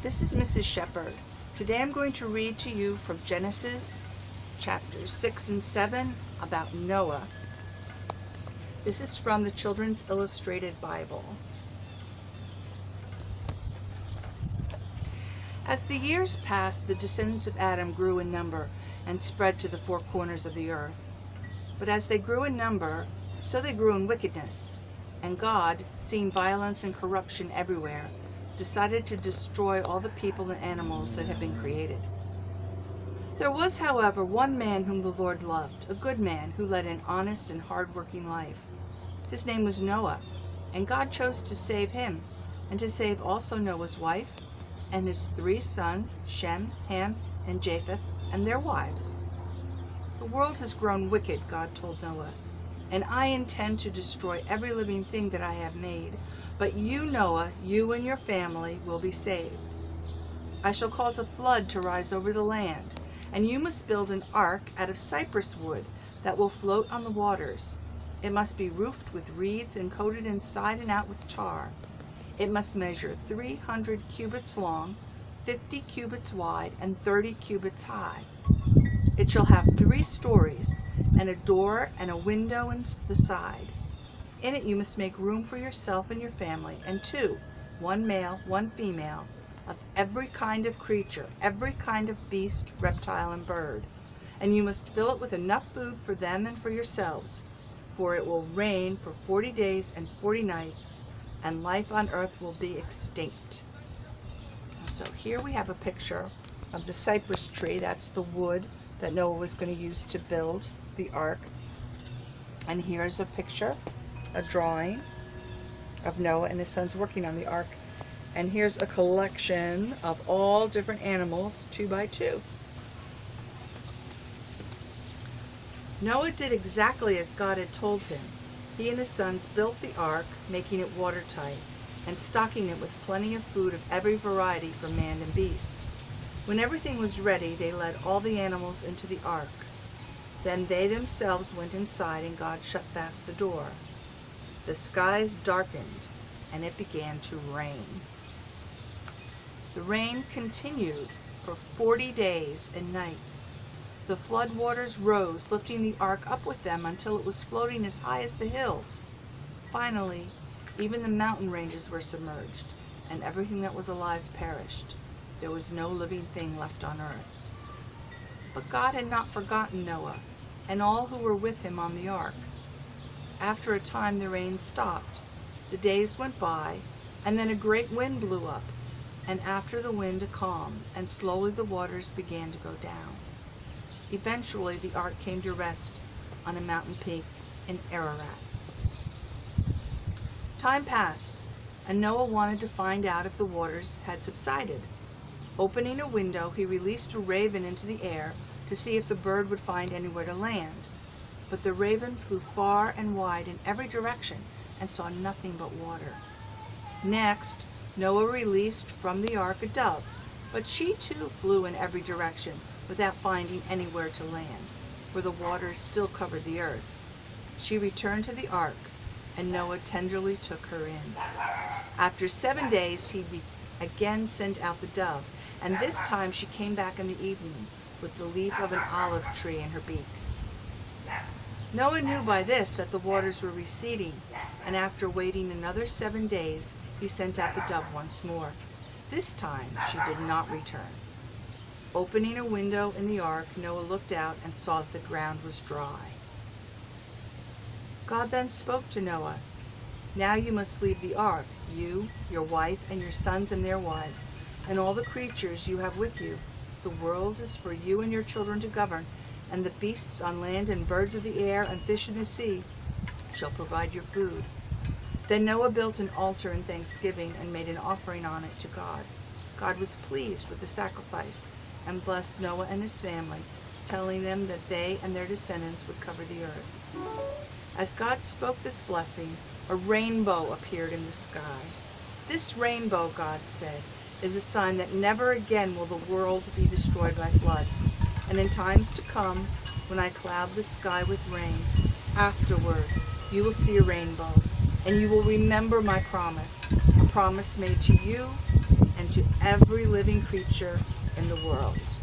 This is Mrs. Shepherd. Today I'm going to read to you from Genesis chapters 6 and 7 about Noah. This is from the Children's Illustrated Bible. As the years passed, the descendants of Adam grew in number and spread to the four corners of the earth. But as they grew in number, so they grew in wickedness. And God, seeing violence and corruption everywhere, decided to destroy all the people and animals that had been created. There was, however, one man whom the Lord loved, a good man who led an honest and hard-working life. His name was Noah, and God chose to save him, and to save also Noah's wife, and his 3 sons, Shem, Ham, and Japheth, and their wives. The world has grown wicked, God told Noah, and I intend to destroy every living thing that I have made. But you, Noah, you and your family will be saved. I shall cause a flood to rise over the land, and you must build an ark out of cypress wood that will float on the waters. It must be roofed with reeds and coated inside and out with tar. It must measure 300 cubits long, 50 cubits wide, and 30 cubits high. It shall have 3 stories, and a door and a window in the side. In it you must make room for yourself and your family, and 2, 1 male, 1 female, of every kind of creature, every kind of beast, reptile, and bird. And you must fill it with enough food for them and for yourselves, for it will rain for 40 days and 40 nights, and life on earth will be extinct. And so here we have a picture of the cypress tree. That's the wood that Noah was going to use to build the ark. And here's a picture, a drawing of Noah and his sons working on the ark. And here's a collection of all different animals, 2 by 2. Noah did exactly as God had told him. He and his sons built the ark, making it watertight, and stocking it with plenty of food of every variety for man and beast. When everything was ready, they led all the animals into the ark. Then they themselves went inside, and God shut fast the door. The skies darkened, and it began to rain. The rain continued for 40 days and nights. The flood waters rose, lifting the ark up with them until it was floating as high as the hills. Finally, even the mountain ranges were submerged, and everything that was alive perished. There was no living thing left on earth. But God had not forgotten Noah and all who were with him on the ark. After a time the rain stopped. The days went by, and then a great wind blew up, and after the wind a calm, and slowly the waters began to go down. Eventually the ark came to rest on a mountain peak in Ararat. Time passed, and Noah wanted to find out if the waters had subsided. Opening a window, he released a raven into the air to see if the bird would find anywhere to land. But the raven flew far and wide in every direction and saw nothing but water. Next, Noah released from the ark a dove, but she too flew in every direction without finding anywhere to land, for the waters still covered the earth. She returned to the ark, and Noah tenderly took her in. After 7 days, he again sent out the dove, and this time she came back in the evening with the leaf of an olive tree in her beak. Noah knew by this that the waters were receding, and after waiting another 7 days, he sent out the dove once more. This time she did not return. Opening a window in the ark, Noah looked out and saw that the ground was dry. God then spoke to Noah, "Now you must leave the ark, you, your wife, and your sons and their wives, and all the creatures you have with you. The world is for you and your children to govern, and the beasts on land and birds of the air and fish in the sea shall provide your food." Then Noah built an altar in thanksgiving and made an offering on it to God. God was pleased with the sacrifice and blessed Noah and his family, telling them that they and their descendants would cover the earth. As God spoke this blessing, a rainbow appeared in the sky. "This rainbow," God said, "is a sign that never again will the world be destroyed by flood. And in times to come, when I cloud the sky with rain, afterward you will see a rainbow, and you will remember my promise, a promise made to you and to every living creature in the world.